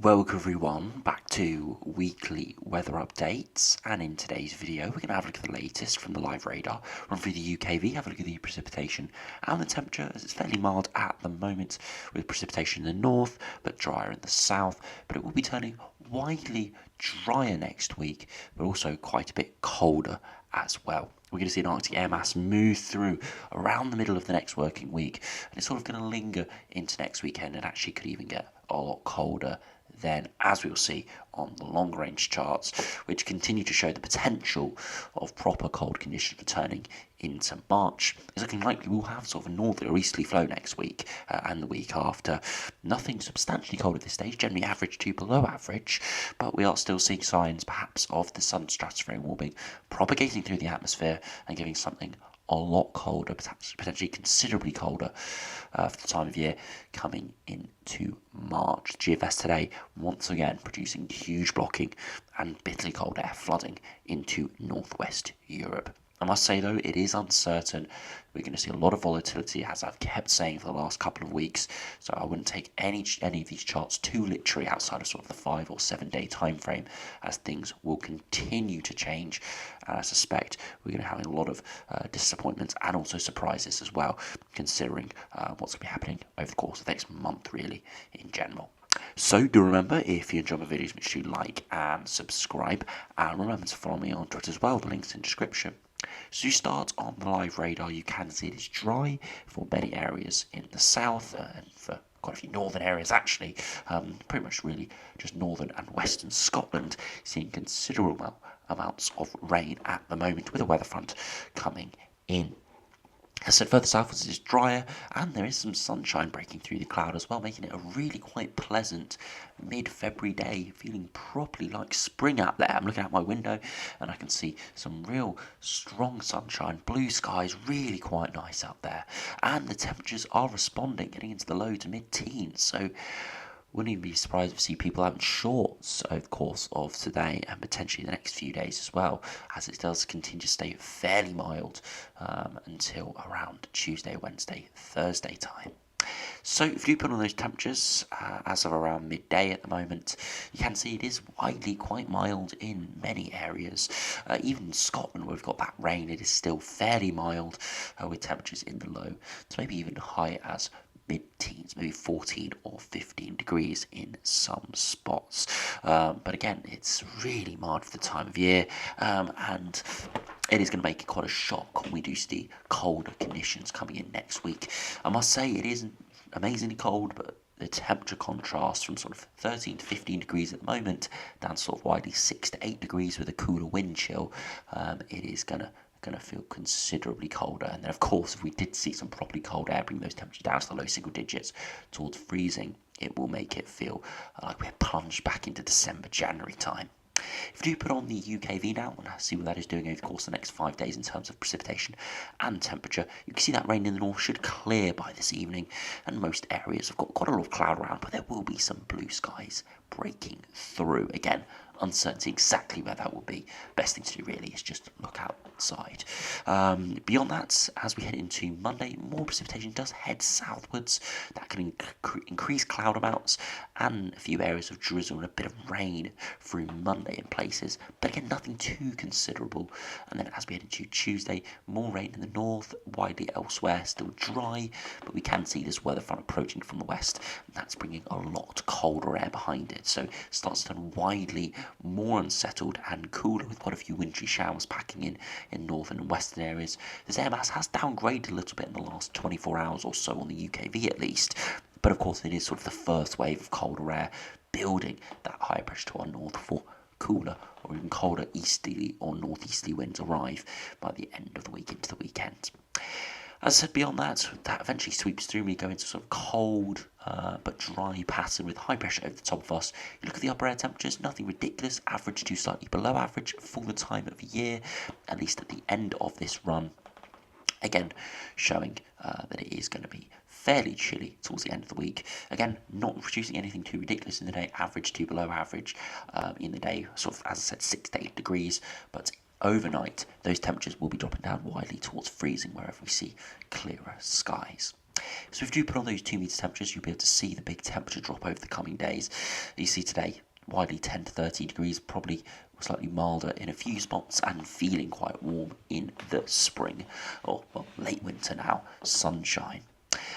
Welcome everyone back to weekly weather updates, and in today's video we're going to have a look at the latest from the live radar, run through the UKV, have a look at the precipitation and the temperature as it's fairly mild at the moment with precipitation in the north but drier in the south, but it will be turning widely drier next week but also quite a bit colder as well. We're going to see an Arctic air mass move through around the middle of the next working week, and it's sort of going to linger into next weekend and actually could even get a lot colder then, as we'll see on the long range charts, which continue to show the potential of proper cold conditions returning into March. It's looking likely we'll have sort of a northerly or easterly flow next week and the week after. Nothing substantially cold at this stage, generally average to below average, but we are still seeing signs perhaps of the sun stratospheric warming propagating through the atmosphere and giving something a lot colder, potentially considerably colder for the time of year coming into March. GFS today once again producing huge blocking and bitterly cold air flooding into northwest Europe. I must say though, it is uncertain. We're going to see a lot of volatility, as I've kept saying for the last couple of weeks, so I wouldn't take any of these charts too literally outside of sort of the 5 or 7 day time frame, as things will continue to change, and I suspect we're going to have a lot of disappointments and also surprises as well, considering what's going to be happening over the course of the next month really in general. So do remember, if you enjoy my videos, make sure you like and subscribe, and remember to follow me on Twitter as well, the link's in the description. So you start on the live radar, you can see it is dry for many areas in the south and for quite a few northern areas actually, pretty much really just northern and western Scotland seeing considerable amounts of rain at the moment with a weather front coming in. As I said, further southwards it is drier and there is some sunshine breaking through the cloud as well, making it a really quite pleasant mid-February day, feeling properly like spring out there. I'm looking out my window and I can see some real strong sunshine, blue skies, really quite nice out there, and the temperatures are responding, getting into the low to mid-teens, so wouldn't even be surprised to see people out in shorts over the course of today and potentially the next few days as well, as it does continue to stay fairly mild until around Tuesday, Wednesday, Thursday time. So if you put on those temperatures as of around midday at the moment, you can see it is widely quite mild in many areas. Even in Scotland where we've got that rain, it is still fairly mild with temperatures in the low to maybe even high as mid-teens, maybe 14 or 15 degrees in some spots. But again, it's really mild for the time of year, and it is going to make it quite a shock when we do see colder conditions coming in next week. I must say it isn't amazingly cold, but the temperature contrast from sort of 13 to 15 degrees at the moment down to sort of widely 6 to 8 degrees with a cooler wind chill. It is going to feel considerably colder, and then of course if we did see some properly cold air bring those temperatures down to the low single digits towards freezing, it will make it feel like we're plunged back into December, January time. If you do put on the UKV now and see what that is doing over the course of the next 5 days in terms of precipitation and temperature, you can see that rain in the north should clear by this evening, and most areas have got quite a lot of cloud around, but there will be some blue skies breaking through. Again, uncertainty exactly where that will be. Best thing to do really is just look outside. Beyond that, as we head into Monday, more precipitation does head southwards. That can increase cloud amounts and a few areas of drizzle and a bit of rain through Monday in places, but again nothing too considerable. And then as we head into Tuesday, more rain in the north, widely elsewhere still dry, but we can see this weather front approaching from the west, and that's bringing a lot colder air behind it, so it starts to turn widely more unsettled and cooler with quite a few wintry showers packing in northern and western areas. This air mass has downgraded a little bit in the last 24 hours or so on the UKV at least, but of course it is sort of the first wave of colder air building that higher pressure to our north for cooler or even colder easterly or northeasterly winds arrive by the end of the week into the weekend. As I said, beyond that, that eventually sweeps through. We go into sort of cold but dry pattern with high pressure over the top of us. You look at the upper air temperatures, nothing ridiculous, average to slightly below average for the time of year, at least at the end of this run. Again, showing that it is going to be fairly chilly towards the end of the week. Again, not producing anything too ridiculous in the day, average to below average in the day, sort of, as I said, 6 to 8 degrees, but overnight those temperatures will be dropping down widely towards freezing wherever we see clearer skies. So if you do put on those 2 metre temperatures, you'll be able to see the big temperature drop over the coming days. You see today, widely 10 to 13 degrees, probably slightly milder in a few spots and feeling quite warm in the spring, or well, late winter now, sunshine.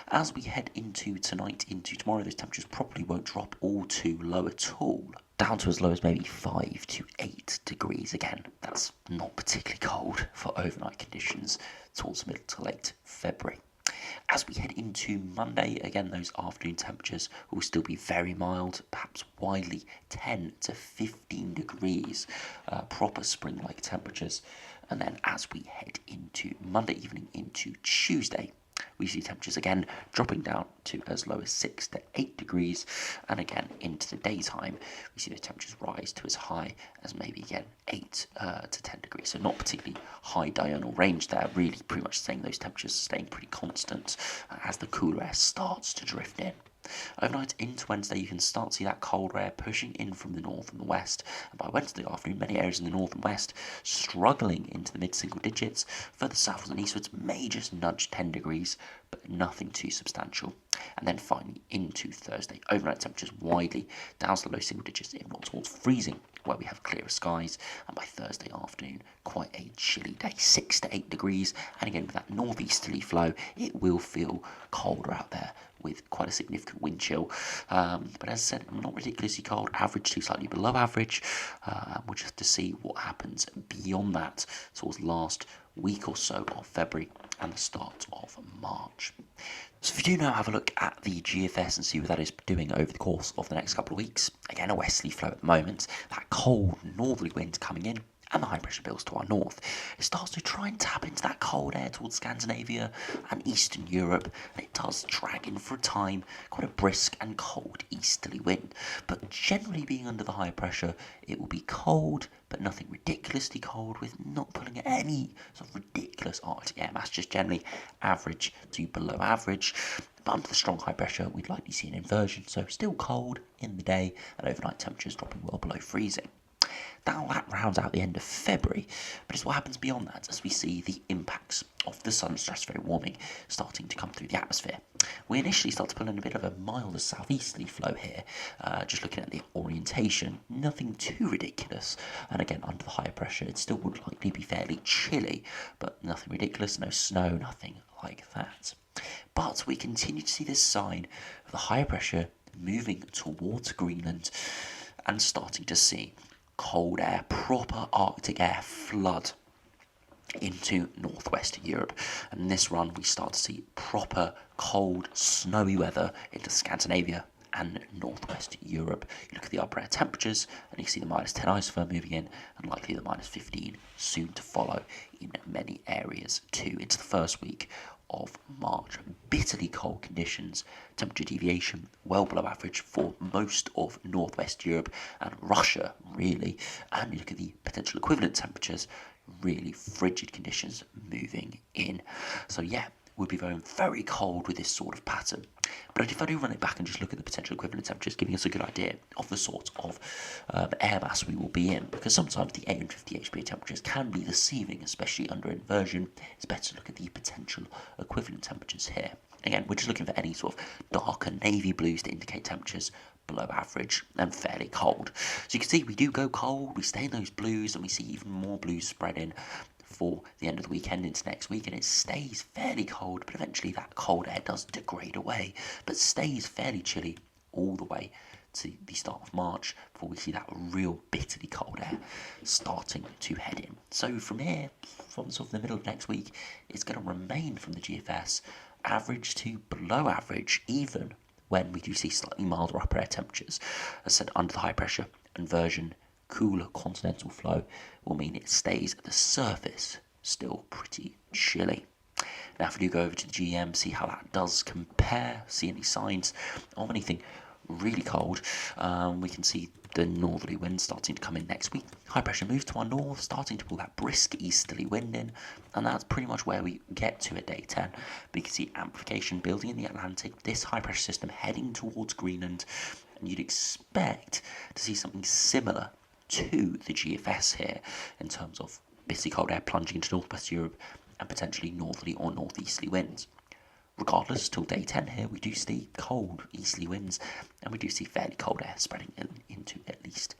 As we head into tonight, into tomorrow, those temperatures probably won't drop all too low at all. Down to as low as maybe 5 to 8 degrees. Again, that's not particularly cold for overnight conditions towards mid to late February. As we head into Monday, again, those afternoon temperatures will still be very mild, perhaps widely 10 to 15 degrees, proper spring-like temperatures. And then as we head into Monday evening into Tuesday, we see temperatures again dropping down to as low as 6 to 8 degrees, and again into the daytime we see the temperatures rise to as high as maybe again 8 to 10 degrees. So not particularly high diurnal range there, really pretty much saying those temperatures staying pretty constant as the cooler air starts to drift in. Overnight into Wednesday, you can start to see that cold air pushing in from the north and the west, and by Wednesday afternoon, many areas in the north and west struggling into the mid-single digits. Further southwards and eastwards may just nudge 10 degrees, but nothing too substantial. And then finally into Thursday, overnight temperatures widely down to the low single digits, if not towards freezing, where we have clearer skies, and by Thursday afternoon, quite a chilly day, 6 to 8 degrees, and again with that northeasterly flow, it will feel colder out there with quite a significant wind chill. But as I said, not ridiculously cold, average to slightly below average. We'll just have to see what happens beyond that towards last week or so of February and the start of March. So if you do now have a look at the GFS and see what that is doing over the course of the next couple of weeks, again a westerly flow at the moment, that cold northerly wind coming in, and the high pressure bills to our north, it starts to try and tap into that cold air towards Scandinavia and Eastern Europe, and it does drag in for a time quite a brisk and cold easterly wind. But generally being under the high pressure, it will be cold, but nothing ridiculously cold, with not pulling at any sort of ridiculous Arctic air mass, just generally average to below average. But under the strong high pressure, we'd likely see an inversion, so still cold in the day and overnight temperatures dropping well below freezing. Now that rounds out the end of February, but it's what happens beyond that as we see the impacts of the sun's stratospheric warming starting to come through the atmosphere. We initially start to pull in a bit of a milder southeasterly flow here, just looking at the orientation, nothing too ridiculous, and again under the higher pressure it still would likely be fairly chilly, but nothing ridiculous, no snow, nothing like that. But we continue to see this sign of the higher pressure moving towards Greenland and starting to see cold air, proper Arctic air flood into northwest Europe. And in this run we start to see proper cold, snowy weather into Scandinavia and northwest Europe. You look at the upper air temperatures and you see the minus 10 isosphere moving in, and likely the minus 15 soon to follow in many areas too into the first week of March. Bitterly cold conditions, temperature deviation well below average for most of northwest Europe and Russia really, and you look at the potential equivalent temperatures, really frigid conditions moving in. So yeah, we'll be going very cold with this sort of pattern. But if I do run it back and just look at the potential equivalent temperatures, giving us a good idea of the sort of air mass we will be in, because sometimes the 850 HPA temperatures can be deceiving, especially under inversion. It's better to look at the potential equivalent temperatures here. Again, we're just looking for any sort of darker navy blues to indicate temperatures below average and fairly cold. So you can see we do go cold, we stay in those blues, and we see even more blues spread in for the end of the weekend into next week, and it stays fairly cold, but eventually that cold air does degrade away, but stays fairly chilly all the way to the start of March before we see that real bitterly cold air starting to head in. So from here, from sort of the middle of next week, it's going to remain from the GFS average to below average, even when we do see slightly milder upper air temperatures. As I said, under the high pressure, inversion, cooler continental flow will mean it stays at the surface still pretty chilly. Now if we do go over to the GM, see how that does compare, see any signs of anything really cold, we can see the northerly wind starting to come in next week. High pressure moves to our north, starting to pull that brisk easterly wind in, and that's pretty much where we get to at day 10. But you can see amplification building in the Atlantic, this high pressure system heading towards Greenland, and you'd expect to see something similar to the GFS here in terms of bitterly cold air plunging into northwest Europe and potentially northerly or northeasterly winds. regardless, till day 10 here, we do see cold easterly winds, and we do see fairly cold air spreading into at least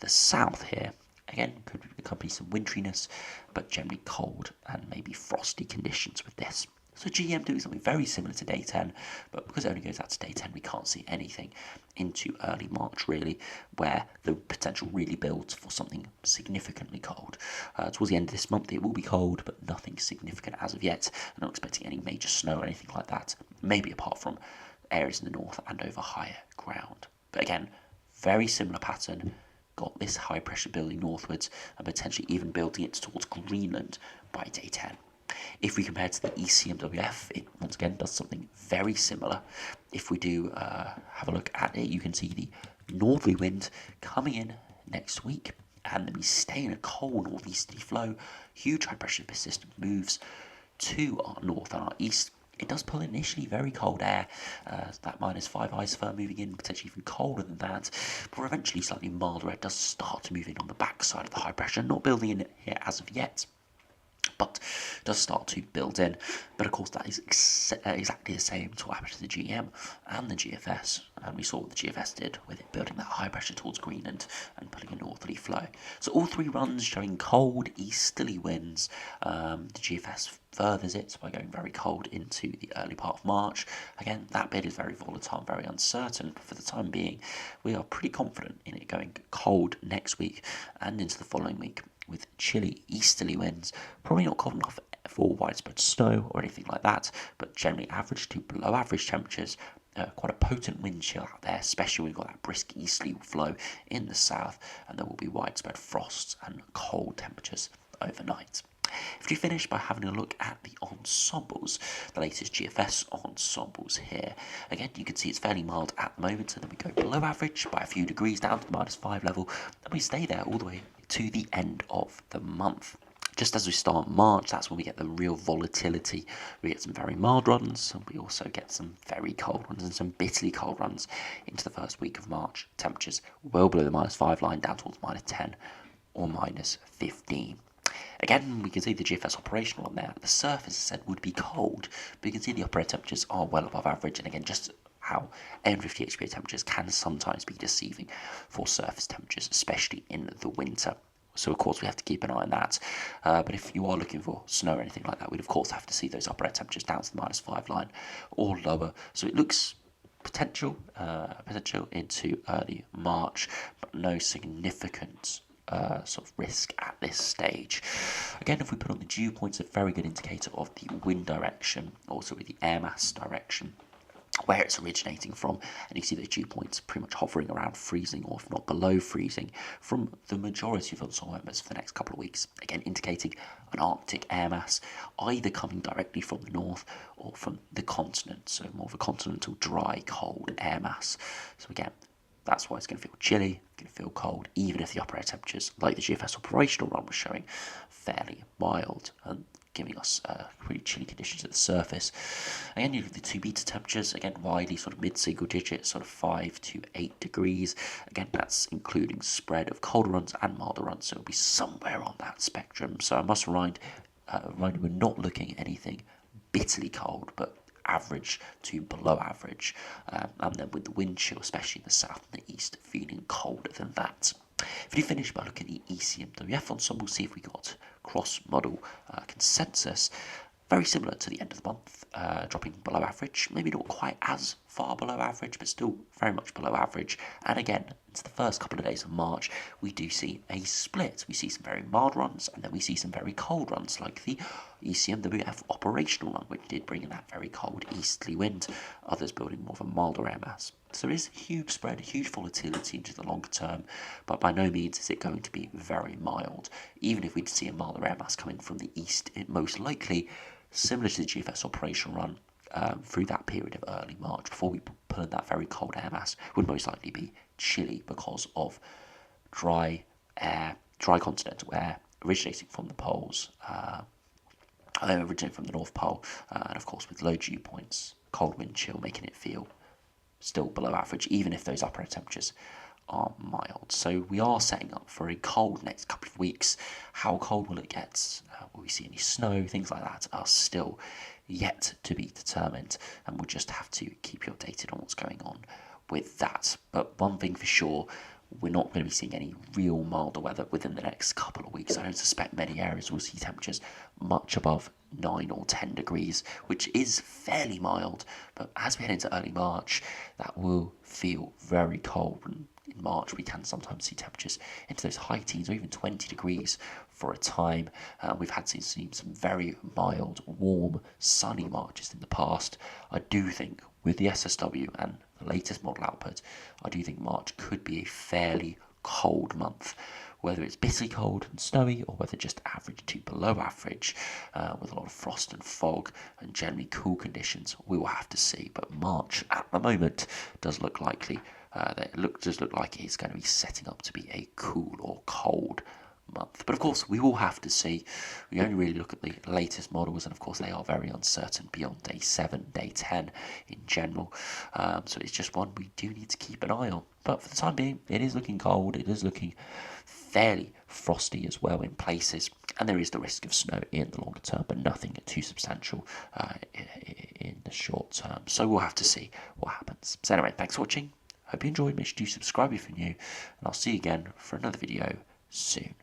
the south here. Again, could accompany some winteriness, but generally cold and maybe frosty conditions with this. So GM doing something very similar to day 10, but because it only goes out to day 10, we can't see anything into early March, really, where the potential really builds for something significantly cold. Towards the end of this month, it will be cold, but nothing significant as of yet. I'm not expecting any major snow or anything like that, maybe apart from areas in the north and over higher ground. But again, very similar pattern. Got this high pressure building northwards and potentially even building it towards Greenland by day 10. If we compare to the ECMWF, it once again does something very similar. If we do have a look at it, you can see the northerly wind coming in next week, and then we stay in a cold northeasterly flow. Huge high pressure system moves to our north and our east. It does pull initially very cold air, that -5 isotherm moving in, potentially even colder than that, but eventually slightly milder air does start to move in on the backside of the high pressure, not building in here as of yet, but does start to build in. But of course that is exactly the same to what happened to the GM and the GFS, and we saw what the GFS did with it building that high pressure towards Greenland and pulling a northerly flow. So all three runs showing cold easterly winds. The GFS furthers it by going very cold into the early part of March. Again, that bit is very volatile, very uncertain, but for the time being we are pretty confident in it going cold next week and into the following week, with chilly easterly winds, probably not cold enough for widespread snow or anything like that, but generally average to below average temperatures. Quite a potent wind chill out there, especially when we've got that brisk easterly flow in the south, and there will be widespread frosts and cold temperatures overnight. If you finish by having a look at the ensembles, the latest GFS ensembles here, again you can see it's fairly mild at the moment, and then we go below average by a few degrees down to the -5 level, and we stay there all the way to the end of the month. Just as we start March, that's when we get the real volatility. We get some very mild runs, and we also get some very cold ones and some bitterly cold runs into the first week of March. Temperatures well below the -5 line, down towards -10 or -15. Again, we can see the GFS operational on there. The surface, as I said, would be cold, but you can see the upper air temperatures are well above average, and again, just how AM50 HPA temperatures can sometimes be deceiving for surface temperatures, especially in the winter. So of course we have to keep an eye on that. But if you are looking for snow or anything like that, we'd of course have to see those upper air temperatures down to the -5 line or lower. So it looks potential into early March, but no significant sort of risk at this stage. Again, if we put on the dew points, a very good indicator of the wind direction, also with the air mass direction, where it's originating from, and you see the dew points pretty much hovering around freezing, or if not below freezing, from the majority of ensemble members for the next couple of weeks. Again, indicating an Arctic air mass either coming directly from the north or from the continent, so more of a continental dry cold air mass. So again, that's why it's going to feel chilly, going to feel cold, even if the upper air temperatures, like the GFS operational run was showing, fairly mild and giving us pretty chilly conditions at the surface. Again, you look at the 2 beta temperatures, again, widely sort of mid-single digits, sort of 5 to 8 degrees. Again, that's including spread of colder runs and milder runs, so it'll be somewhere on that spectrum. So I must remind you, we're not looking at anything bitterly cold, but average to below average, and then with the wind chill, especially in the south and the east, feeling colder than that. If you finish by looking at the ECMWF ensemble, see if we got cross-model consensus, very similar to the end of the month, dropping below average, maybe not quite as far below average, but still very much below average. And again, into the first couple of days of March, we do see a split. We see some very mild runs, and then we see some very cold runs, like the ECMWF operational run, which did bring in that very cold easterly wind, others building more of a milder air mass. So there is huge spread, huge volatility into the longer term, but by no means is it going to be very mild. Even if we see a milder air mass coming from the east, it most likely, similar to the GFS operational run, through that period of early March, before we pull in that very cold air mass, would most likely be chilly because of dry continental air originating from the poles, originating from the North Pole, and of course with low dew points, cold wind chill, making it feel still below average, even if those upper air temperatures are mild. So we are setting up for a cold next couple of weeks. How cold will it get? Will we see any snow? Things like that are still yet to be determined, and we'll just have to keep you updated on what's going on with that. But one thing for sure, we're not going to be seeing any real milder weather within the next couple of weeks. I don't suspect many areas will see temperatures much above 9 or 10 degrees, which is fairly mild. But as we head into early March, that will feel very cold. And in March, we can sometimes see temperatures into those high teens or even 20 degrees for a time. We've had seen some very mild, warm, sunny Marches in the past. I do think with the SSW and the latest model output, I do think March could be a fairly cold month. Whether it's bitterly cold and snowy or whether just average to below average with a lot of frost and fog and generally cool conditions, we will have to see. But March at the moment does look likely. Does look like it's going to be setting up to be a cool or cold month. But of course, we will have to see. We only really look at the latest models, and of course, they are very uncertain beyond day 7, day 10 in general. So it's just one we do need to keep an eye on. But for the time being, it is looking cold. It is looking fairly frosty as well in places, and there is the risk of snow in the longer term, but nothing too substantial in the short term. So we'll have to see what happens. So anyway, thanks for watching. Hope you enjoyed. Make sure to subscribe if you're new, and I'll see you again for another video soon.